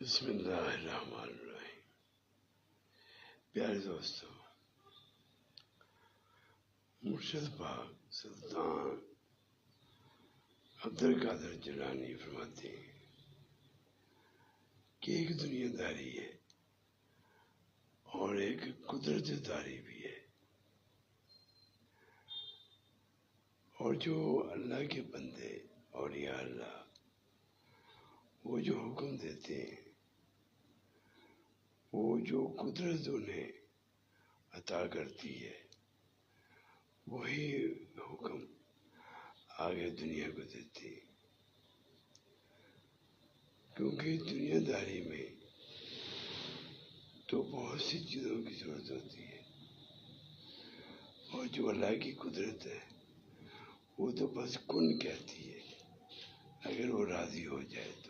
بسم اللہ الرحمن الرحیم۔ پیارے دوستو، مرشد پاک سلطان عبد القادر جیلانی فرماتے ہیں کہ ایک دنیا داری ہے اور ایک قدرت داری بھی ہے، اور جو اللہ کے بندے اولیاء اللہ وہ جو حکم دیتے ہیں، وہ جو قدرت انہیں عطا کرتی ہے، وہی حکم آگے دنیا کو دیتی ہے، کیونکہ دنیا داری میں تو بہت سی چیزوں کی ضرورت ہوتی ہے، اور جو اللہ کی قدرت ہے وہ تو بس کن کہتی ہے، اگر وہ راضی ہو جائے تو